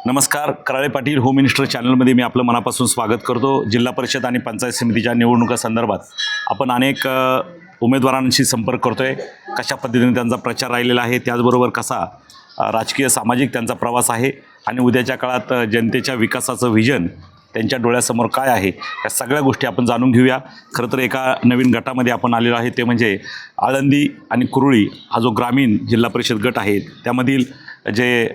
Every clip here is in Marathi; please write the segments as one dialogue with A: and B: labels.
A: नमस्कार. कराळे पाटील होम मिनिस्टर चॅनलमध्ये मी आपलं मनापासून स्वागत करतो. जिल्हा परिषद आणि पंचायत समितीच्या निवडणुकांसंदर्भात आपण अनेक उमेदवारांशी संपर्क करतो आहे. कशा पद्धतीने त्यांचा प्रचार राहिलेला आहे, त्याचबरोबर कसा राजकीय सामाजिक त्यांचा प्रवास आहे आणि उद्याच्या काळात जनतेच्या विकासाचं व्हिजन त्यांच्या डोळ्यासमोर काय आहे, या सगळ्या गोष्टी आपण जाणून घेऊया. खरं तर एका नवीन गटामध्ये आपण आलेलो आहे, ते म्हणजे आळंदी आणि कुरुळी हा जो ग्रामीण जिल्हा परिषद गट आहे, त्यामधील जे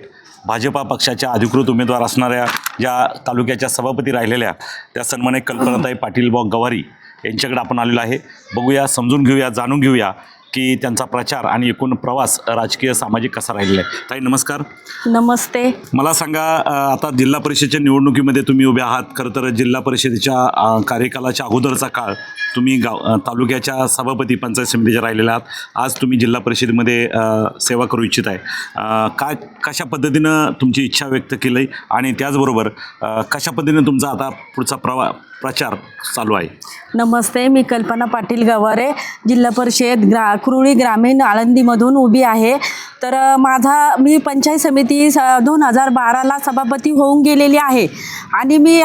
A: भाजपा पक्षाच्या अधिकृत उमेदवार असणाऱ्या ज्या तालुक्याच्या सभापती राहिलेल्या त्या सन्माननीय कल्पनाताई पाटील गवारी यांच्याकडे आपण आलेलो आहे. बघूया, समजून घेऊया, जाणून घेऊया की त्यांचा प्रचार आणि एकूण प्रवास राजकीय सामाजिक कसा राहिलेला आहे. ताई नमस्कार.
B: नमस्ते.
A: मला सांगा, आता जिल्हा परिषदेच्या निवडणुकीमध्ये तुम्ही उभे आहात. खरं तर जिल्हा परिषदेच्या कार्यकालाच्या अगोदरचा काळ तुम्ही तालुक्याच्या सभापती पंचायत समितीच्या राहिलेल्या आहात. आज तुम्ही जिल्हा परिषदेमध्ये सेवा करू इच्छित आहे. कशा पद्धतीनं तुमची इच्छा व्यक्त केली आणि त्याचबरोबर कशा पद्धतीनं तुमचा आता पुढचा प्रचार चालू आहे?
B: नमस्ते, मी कल्पना पाटील गवारे, जिल्हा परिषद कुरुळी ग्रामीण आळंदीमधून उभी आहे. तर मी पंचायत समिती 2012ला सभापती होऊन गेलेली आहे आणि मी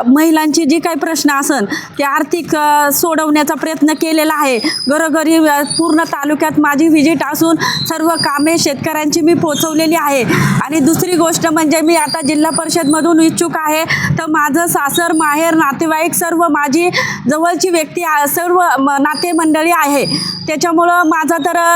B: महिलांची जी काही प्रश्न असन ते आर्थिक सोडवण्याचा प्रयत्न केलेला आहे. घरोघरी पूर्ण तालुक्यात माझी व्हिजिट असून सर्व कामे शेतकऱ्यांची मी पोचवलेली आहे. आणि दुसरी गोष्ट म्हणजे मी आता जिल्हा परिषदमधून इच्छुक आहे. तर माझं सासर माहेर नातेवाईक सर्व माझी जवळची व्यक्ती सर्व नातेमंडळी आहे. त्याच्यामुळं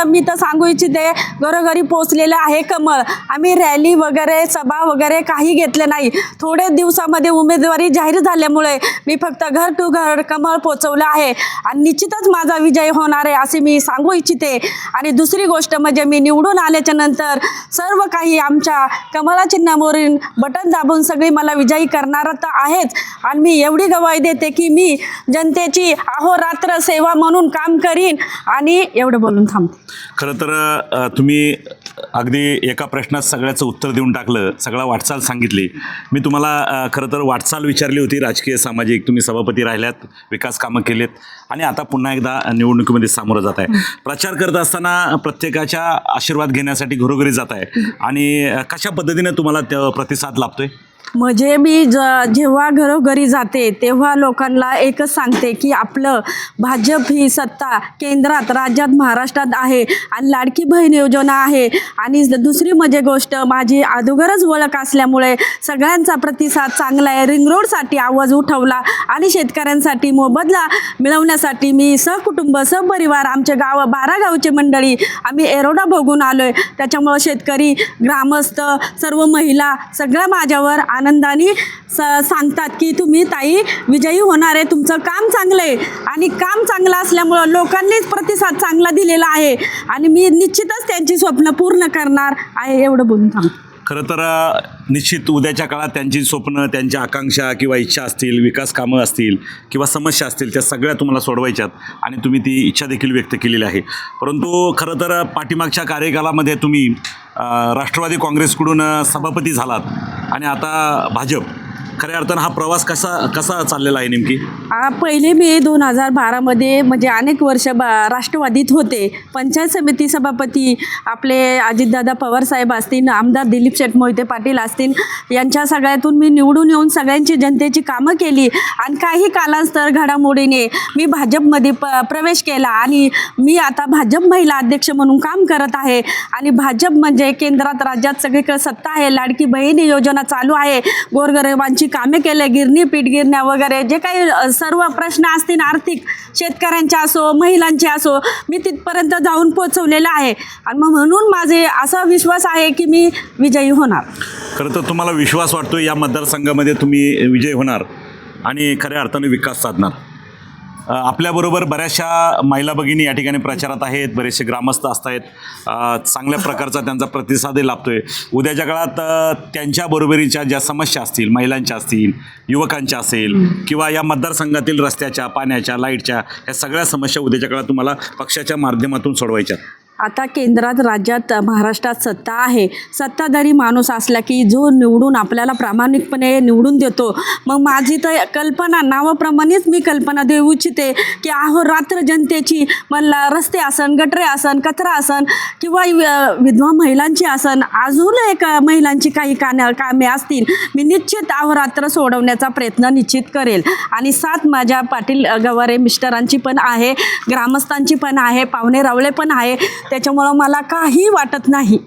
B: मी तर सांगू इच्छिते, घरोघरी पोचलेलं आहे कमळ. आम्ही रॅली वगैरे सभा वगैरे काही घेतले नाही. थोड्या दिवसामध्ये उमेदवारी जाहीर झाल्यामुळे मी फक्त घर टू घर कमळ पोचवलं आहे आणि निश्चितच माझा विजय होणार आहे असे मी सांगू इच्छिते. आणि दुसरी गोष्ट म्हणजे मी निवडून आल्याच्या नंतर सर्व काही आमच्या कमळा चिन्हावरील बटन दाबून सगळी मला विजयी करणार तर आहेच. आणि मी एवढी गवाही देते की मी जनतेची अहोरात्र सेवा म्हणून काम करीन. आणि एवढं बोलून थांबते.
A: खरं तर तुम्ही अगदी एका प्रश्नात सगळ्याचं उत्तर देऊन टाकलं, सगळा वाटचाल सांगितली. मी तुम्हाला खरं तर वाटचाल विचारली होती, राजकीय सामाजिक. तुम्ही सभापती राहिल्यात, विकास कामं केलेत आणि आता पुन्हा एकदा निवडणुकीमध्ये सामोरं जात आहे. प्रचार करत असताना प्रत्येकाच्या आशीर्वाद घेण्यासाठी घरोघरी जात आहे आणि कशा पद्धतीने तुम्हाला प्रतिसाद लाभतोय?
B: म्हणजे मी जेव्हा घरोघरी जाते तेव्हा लोकांना एकच सांगते की आपलं भाजप ही सत्ता केंद्रात राज्यात महाराष्ट्रात आहे आणि लाडकी बहीण योजना आहे. आणि दुसरी म्हणजे गोष्ट, माझी अगोदरच ओळख असल्यामुळे सगळ्यांचा प्रतिसाद चांगला आहे. रिंग रोडसाठी आवाज उठवला आणि शेतकऱ्यांसाठी मोबदला मिळवण्यासाठी मी सहकुटुंब सहपरिवार आमचे 12 गावचे मंडळी आम्ही एरोडा बघून आलो आहे. त्याच्यामुळं शेतकरी, ग्रामस्थ, सर्व महिला सगळ्या माझ्यावर आनंदाने सांगतात की तुम्ही ताई विजयी होणार आहे, तुमचं काम चांगलं आहे. आणि काम चांगलं असल्यामुळं लोकांनीच प्रतिसाद चांगला दिलेला आहे आणि मी निश्चितच त्यांची स्वप्न पूर्ण करणार आहे. एवढं बोलून थांबते.
A: खरं तर निश्चित उद्याच्या काळात त्यांची स्वप्न, त्यांच्या आकांक्षा किंवा इच्छा असतील, विकास कामं असतील किंवा समस्या असतील, त्या सगळ्या तुम्हाला सोडवायच्यात आणि तुम्ही ती इच्छा देखील व्यक्त केलेली आहे. परंतु खरं तर पाठीमागच्या कार्यकालामध्ये तुम्ही राष्ट्रवादी काँग्रेसकडून सभापती झालात आणि आता भाजप. खऱ्या अर्थानं हा प्रवास कसा चाललेला आहे नेमकी?
B: पहिले मी 2012मध्ये म्हणजे अनेक वर्ष राष्ट्रवादीत होते. पंचायत समिती सभापती आपले अजितदादा पवारसाहेब असतील, आमदार दिलीप शेठ मोहिते पाटील असतील, यांच्या सगळ्यातून मी निवडून येऊन सगळ्यांची जनतेची कामं केली. आणि काही कालांतर घडामोडीने मी भाजपमध्ये प्रवेश केला आणि मी आता भाजप महिला अध्यक्ष म्हणून काम करत आहे. आणि भाजप म्हणजे केंद्रात राज्यात सगळीकडे सत्ता आहे. लाडकी बहीण योजना चालू आहे. गोरगरिबांची कामे केले, गिरणी पीठ गिरण्या वगैरे जे काही सर्व प्रश्न असतील आर्थिक, शेतकऱ्यांचे असो महिलांचे असो, मी तिथपर्यंत जाऊन पोहोचवलेलं आहे. आणि म्हणून माझे असा विश्वास आहे की मी विजयी होणार.
A: खरं तर तुम्हाला विश्वास वाटतो या मतदारसंघामध्ये तुम्ही विजयी होणार आणि खऱ्या अर्थाने विकास साधणार. आपल्याबरोबर बऱ्याचशा महिला भगिनी या ठिकाणी प्रचारात आहेत, बरेचसे ग्रामस्थ असत आहेत. चांगल्या प्रकारचा त्यांचा प्रतिसादही लाभतो आहे. उद्याच्या काळात त्यांच्या बरोबरीच्या ज्या समस्या असतील, महिलांच्या असतील, युवकांच्या असेल किंवा या मतदारसंघातील रस्त्याच्या, पाण्याच्या, लाईटच्या, या सगळ्या समस्या उद्याच्या काळात तुम्हाला पक्षाच्या माध्यमातून सोडवायच्या.
B: आता केंद्रात राज्यात महाराष्ट्रात सत्ता आहे. सत्ताधारी माणूस असला की जो निवडून आपल्याला प्रामाणिकपणे निवडून देतो. मग माझी तर कल्पना नावाप्रमाणेच मी कल्पना देऊ इच्छिते की अहोरात्र जनतेची मला रस्ते असन, गटरे असन, कचरा असन किंवा विधवा महिलांची असन, अजून एक महिलांची काही कामे असतील, मी निश्चित अहोरात्र सोडवण्याचा प्रयत्न निश्चित करेल. आणि साथ माझ्या पाटील गवारे मिस्टरांची पण आहे, ग्रामस्थांची पण आहे, पाहुणे रावळे पण आहे. त्याच्यामुळं मला काही वाटत नाही.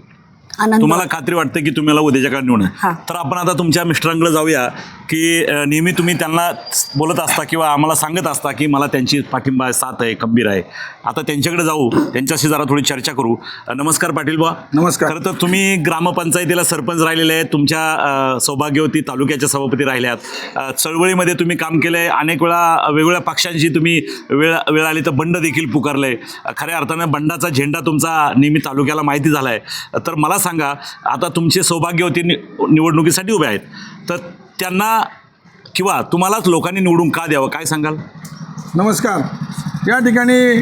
B: आनंद.
A: तुम्हाला खात्री वाटते की तुम्हाला उद्याच्या काळात निवडून
B: हां.
A: तर आपण आता तुमच्या मिस्टरांकडे जाऊया की नेहमी तुम्ही त्यांना बोलत असता किंवा आम्हाला सांगत असता की मला त्यांची पाठिंबा आहे, साथ आहे, खंबीर आहे. आता त्यांच्याकडे जाऊ, त्यांच्याशी जरा थोडी चर्चा करू. नमस्कार पाटील बुवा.
C: नमस्कार.
A: खरं तर तुम्ही ग्रामपंचायतीला सरपंच राहिलेले आहेत, तुमच्या सौभाग्यवती तालुक्याच्या सभापती राहिल्यात, चळवळीमध्ये तुम्ही काम केलं आहे, अनेक वेळा वेगवेगळ्या पक्षांशी तुम्ही वेळ आली तर बंड देखील पुकारलं आहे. खऱ्या अर्थानं बंडाचा झेंडा तुमचा नेहमी तालुक्याला माहिती झाला आहे. तर मला सांगा, आता तुमचे सौभाग्यवती निवडणुकीसाठी उभे आहेत, तर त्यांना किंवा तुम्हालाच लोकांनी निवडून का द्यावं, काय सांगाल?
C: नमस्कार. या ठिकाणी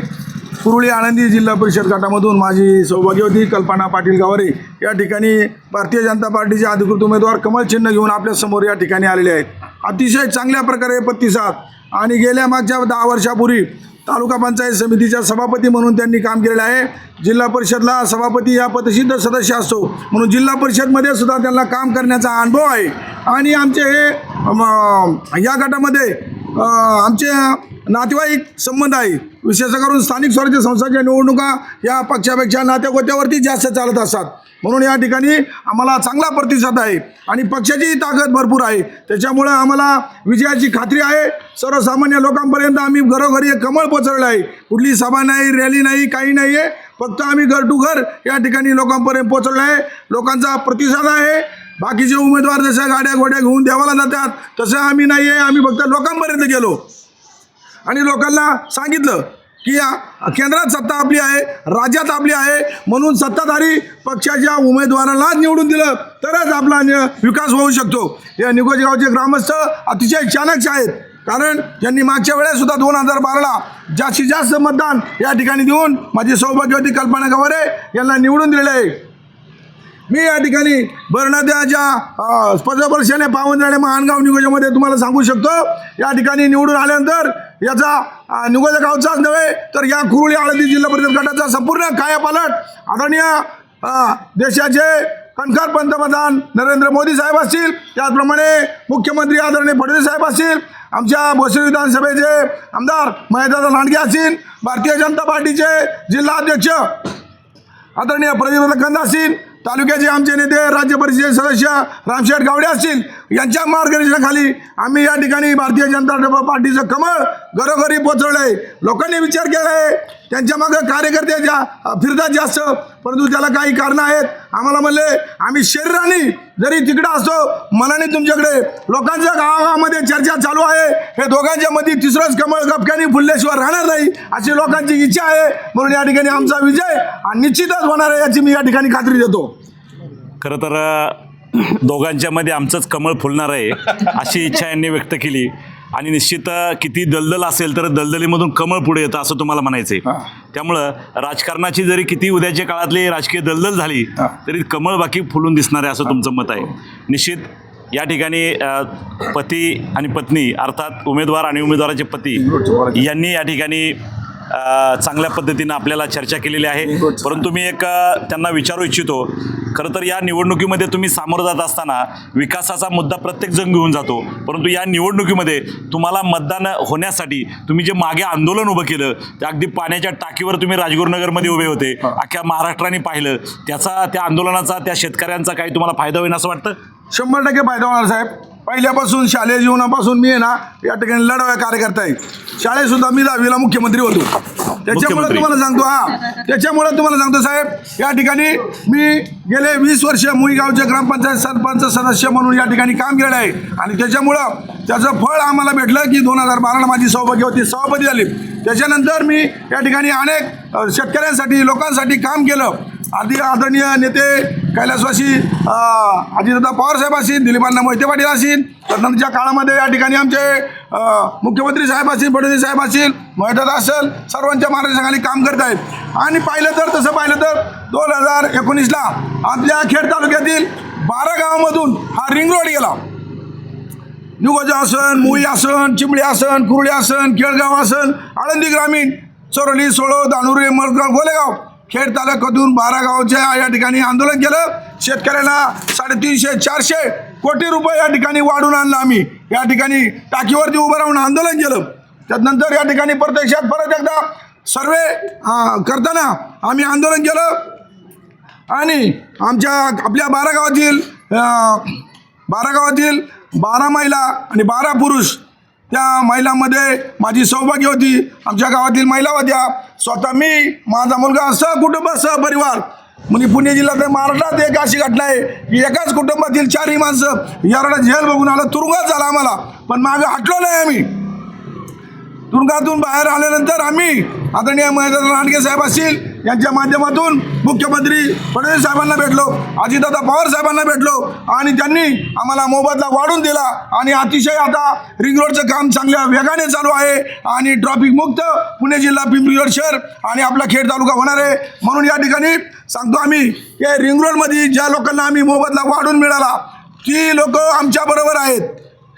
C: कुरुळी आळंदी जिल्हा परिषद गटामधून माझी सौभाग्यवती कल्पना पाटील गवारे या ठिकाणी भारतीय जनता पार्टीचे अधिकृत उमेदवार कमळ चिन्ह घेऊन आपल्यासमोर या ठिकाणी आलेले आहेत. अतिशय चांगल्या प्रकारे प्रतिसाद आणि गेल्या मागच्या 10 वर्षापूर्वी तालुका पंचायत समितीच्या सभापती म्हणून त्यांनी काम केलेलं आहे. जिल्हा परिषदला सभापती या पदसिद्ध सदस्य असतो म्हणून जिल्हा परिषदमध्ये सुद्धा त्यांना काम करण्याचा अनुभव आहे. आणि आमचे हे या गटामध्ये आमचे नातेवाईक संबंध आहे. विशेष करून स्थानिक स्वराज्य संस्थांच्या निवडणुका या पक्षापेक्षा नात्यागोत्यावरती जास्त चालत असतात. म्हणून या ठिकाणी आम्हाला चांगला प्रतिसाद आहे आणि पक्षाची ताकद भरपूर आहे. त्याच्यामुळं आम्हाला विजयाची खात्री आहे. सर्वसामान्य लोकांपर्यंत आम्ही घरोघरी एक कमळ पोचवलं आहे. कुठली सभा नाही, रॅली नाही, काही नाही आहे. फक्त आम्ही घर टू घर या ठिकाणी लोकांपर्यंत पोचवलं आहे. लोकांचा प्रतिसाद आहे. बाकीचे उमेदवार जशा गाड्या घोड्या घेऊन देवाला जातात तसं आम्ही नाही आहे. आम्ही फक्त लोकांपर्यंत गेलो आणि लोकांना सांगितलं की केंद्रात सत्ता आपली आहे, राज्यात आपली आहे, म्हणून सत्ताधारी पक्षाच्या उमेदवाराला निवडून दिलं तरच आपला विकास होऊ शकतो. या निगोज गावचे ग्रामस्थ अतिशय चाणक्य आहेत. कारण त्यांनी मागच्या वेळेससुद्धा 2012ला जास्तीत जास्त मतदान या ठिकाणी देऊन माझी सौभाग्यवती कल्पना गवारे यांना निवडून दिलेले आहे. मी या ठिकाणी बरणाद्याच्या स्पर्धापरीक्षेने पावनजाणे महानगाव नियोजनामध्ये तुम्हाला सांगू शकतो, या ठिकाणी निवडून आल्यानंतर याचा निगोजा गावचाच नव्हे तर या कुरुळी आळंदी जिल्हा परिषद गटाचा संपूर्ण कायापालट आदरणीय देशाचे कणखर पंतप्रधान नरेंद्र मोदी साहेब असतील, त्याचप्रमाणे मुख्यमंत्री आदरणीय फडणवीस साहेब असतील, आमच्या भोसरी विधानसभेचे आमदार महेशदादा लांडगे असतील, भारतीय जनता पार्टीचे जिल्हाध्यक्ष आदरणीय प्रदीप कंद असतील, तालुक्याचे आमचे नेते राज्य परिषद सदस्य रामशेठ गावडे असतील, यांच्या मार्गदर्शनाखाली आम्ही या ठिकाणी भारतीय जनता पार्टीचं कमळ घरोघरी पोचवलं आहे. लोकांनी विचार केला आहे, त्यांच्या मागं कार्यकर्त्याच्या फिरतात जास्त, परंतु त्याला काही कारणं आहेत. आम्हाला म्हणले आम्ही शरीराने जरी तिकडं असतो, मनाने तुमच्याकडे. लोकांच्या गावागावामध्ये चर्चा चालू आहे, हे दोघांच्या मध्ये तिसरंच कमळ गपक्याने फुलल्याशिवाय राहणार नाही अशी लोकांची इच्छा आहे. म्हणून या ठिकाणी आमचा विजय निश्चितच होणार आहे याची मी या ठिकाणी खात्री देतो.
A: खरं तर दोघांच्या मध्ये आमचंच कमळ फुलणार आहे अशी इच्छा यांनी व्यक्त केली. आणि निश्चित किती दलदल असेल तर दलदलीमधून कमळ पुढे येतं असं तुम्हाला म्हणायचं आहे. त्यामुळं राजकारणाची जरी किती उद्याच्या काळातली राजकीय दलदल झाली तरी कमळ बाकी फुलून दिसणार आहे असं तुमचं मत आहे. निश्चित या ठिकाणी पती आणि पत्नी अर्थात उमेदवार आणि उमेदवाराचे पती यांनी या ठिकाणी चांगल्या पद्धतीनं आपल्याला चर्चा केलेली आहे. परंतु मी एक त्यांना विचारू इच्छितो, खरं तर या निवडणुकीमध्ये तुम्ही सामोरं जात असताना विकासाचा मुद्दा प्रत्येकजण घेऊन जातो, परंतु या निवडणुकीमध्ये तुम्हाला मतदान होण्यासाठी तुम्ही जे मागे आंदोलन उभं केलं, ते अगदी पाण्याच्या टाकीवर तुम्ही राजगुरुनगरमध्ये उभे होते, अख्ख्या महाराष्ट्राने पाहिलं, त्या आंदोलनाचा त्या शेतकऱ्यांचा काही तुम्हाला फायदा होईल असं वाटतं?
C: 100% फायदा होणार साहेब. पहिल्यापासून शालेय जीवनापासून मी आहे ना या ठिकाणी लढाव्या कार्यकर्ता आहे. शाळेतसुद्धा मी 10वीला मुख्यमंत्री होतो. त्याच्यामुळे तुम्हाला सांगतो त्याच्यामुळे तुम्हाला सांगतो साहेब, या ठिकाणी मी गेले 20 वर्ष मुई गावचे ग्रामपंचायत सरपंच सदस्य म्हणून या ठिकाणी काम केलं आहे. आणि त्याच्यामुळं त्याचं फळ आम्हाला भेटलं की 2012ला माझी सौभाग्यवती सभापती झाली. त्याच्यानंतर मी या ठिकाणी अनेक शेतकऱ्यांसाठी लोकांसाठी काम केलं. आदरणीय नेते कैलासवासी अजितदादा पवार साहेब असतील, दिलीपांना मोहिते पाटील असतील, त्यानंतरच्या काळामध्ये या ठिकाणी आमचे मुख्यमंत्री साहेब असतील, फडणवीस साहेब असतील, मोहितदादा असेल, सर्वांच्या मार्गदर्शनाखाली काम करत आहेत. आणि तसं पाहिलं तर 2019ला आपल्या खेड तालुक्यातील 12 गावामधून हा रिंग रोड गेला. निगोजा आसन, मुई आसन, चिंबळी आसन, कुरुळी आसन, केळगाव आसन, आळंदी ग्रामीण, चोरली, सोळो, दानुरे, मरगाव, गोलेगाव, खेड तालुक्यातून 12 गावाच्या या ठिकाणी आंदोलन केलं. शेतकऱ्याला 350-400 कोटी रुपये या ठिकाणी वाढून आणलं. आम्ही या ठिकाणी टाकीवरती उभं राहून आंदोलन केलं. त्यानंतर या ठिकाणी प्रत्यक्षात परत एकदा सर्वे करताना आम्ही आंदोलन केलं आणि आपल्या 12 गावातील 12 महिला आणि 12 पुरुष, त्या महिलांमध्ये माझी सौभाग्य होती. आमच्या गावातील महिला होत्या, स्वतः मी, माझा मुलगा, सहकुटुंब सहपरिवार. म्हणजे पुणे जिल्ह्यात महाराष्ट्रात एक अशी घटना आहे की एकाच कुटुंबातील 4ही माणसं यारडा जेल बघून आलं, तुरुंगात झाला आम्हाला, पण मागं हटलो नाही. आम्ही तुरुंगातून बाहेर आल्यानंतर आम्ही आदरणीय महेंद्र लांडगे साहेब असतील यांच्या माध्यमातून मुख्यमंत्री फडणवीस साहेबांना भेटलो, अजितदादा पवार साहेबांना भेटलो आणि त्यांनी आम्हाला मोबदला वाढून दिला. आणि अतिशय आता रिंग रोडचं काम चांगल्या वेगाने चालू आहे आणि ट्रॉफिक मुक्त पुणे जिल्हा, पिंपरी चिंचवड शहर आणि आपला खेड तालुका होणार आहे. म्हणून या ठिकाणी सांगतो आम्ही की रिंग रोडमध्ये ज्या लोकांना आम्ही मोबदला वाढून मिळाला ती लोक आमच्याबरोबर आहेत.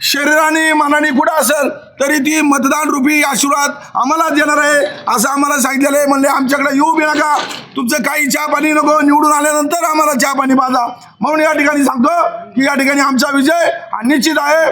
C: शरीराने मनाने कुठं असेल तरी ती मतदान रूपी आशीर्वाद आम्हाला देणार आहे असं आम्हाला सांगितलेलं आहे. म्हणले आमच्याकडे येऊ बी नका, तुमचं काही चहा पाणी नको, निवडून आल्यानंतर आम्हाला चहा पाणी पाजा. म्हणून या ठिकाणी सांगतो की या ठिकाणी आमचा विजय हा निश्चित आहे.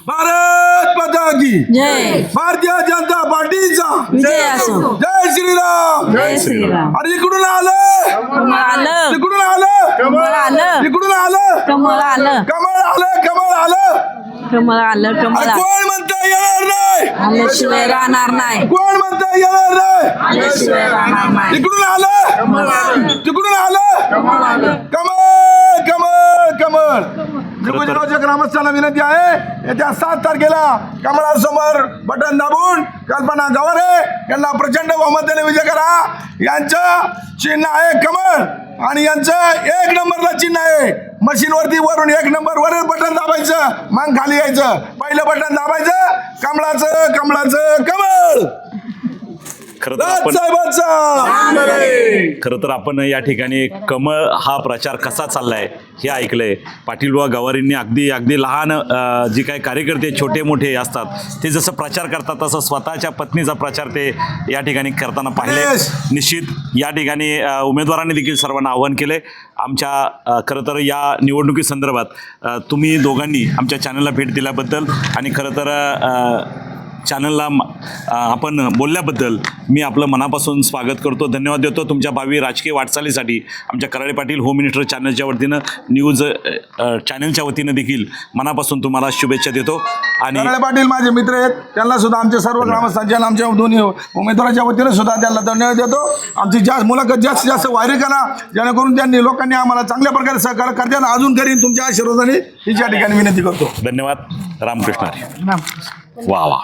C: भारत माता की
B: जय.
C: भारतीय जनता पार्टीचा
B: विजय असो.
C: जय श्रीराम.
B: जय श्रीराम.
C: अरे इकडून आलं,
B: कमळ आलं,
C: इकडून आलं,
B: कमळ आलं,
C: इकडून आलं,
B: कमळ आलं,
C: कमळ आलं, कमळ आलं.
B: कमळ आलं, कमळ
C: अरे
B: आलं.
C: कोण म्हणतं येणार नाही?
B: आल्याशिवाय राहणार नाही,
C: कोण म्हणतं येणार नाही?
B: आल्याशिवाय राहणार नाही.
C: इकडून आलं, तिकडून आलं, कमळ कमळ कमळ. निगोजगावच्या ग्रामस्थांना विनंती आहे, येत्या 7 तारखेला कमळासमोर बटन दाबून कल्पना गवारे यांना प्रचंड बहुमताने विजय करा. यांचं चिन्ह आहे कमळ आणि यांचं 1 नंबरला चिन्ह आहे. मशीनवरती वरून 1 नंबर वरच बटन दाबायचं, मग खाली यायचं. पहिलं बटन दाबायचं, कमळाचं कमळाचं कमळ.
A: खरं तर आपण या ठिकाणी कमळ हा प्रचार कसा चाललाय हे ऐकलंय. पाटील बुवा गवारींनी अगदी लहान जे काही कार्यकर्ते छोटे मोठे असतात ते जसं प्रचार करतात तसं स्वतःच्या पत्नीचा प्रचार ते या ठिकाणी करताना पाहिले. निश्चित या ठिकाणी उमेदवारांनी देखील सर्वांना आवाहन केले. आमच्या खरं तर या निवडणुकीसंदर्भात तुम्ही दोघांनी आमच्या चॅनलला भेट दिल्याबद्दल आणि खरं तर चॅनलला आपण बोलल्याबद्दल मी आपलं मनापासून स्वागत करतो, धन्यवाद देतो. तुमच्या भावी राजकीय वाटचालीसाठी आमच्या कराळे पाटील होम मिनिस्टर चॅनलच्या वतीनं न्यूज चॅनलच्या वतीनं देखील मनापासून तुम्हाला शुभेच्छा देतो. आणि
C: कराळे पाटील माझे मित्र आहेत, त्यांना सुद्धा आमच्या सर्व ग्रामस्थांच्या आमच्या दोन्ही उमेदवाराच्या वतीनं सुद्धा त्यांना धन्यवाद देतो. आमची मुलाखत जास्तीत जास्त व्हायरल करा, जेणेकरून त्यांनी लोकांनी आम्हाला चांगल्या प्रकारे सहकार्य करतील. अजून करीन तुमच्या आशीर्वादाने ही या ठिकाणी विनंती करतो.
A: धन्यवाद. रामकृष्ण हरी. वा वा.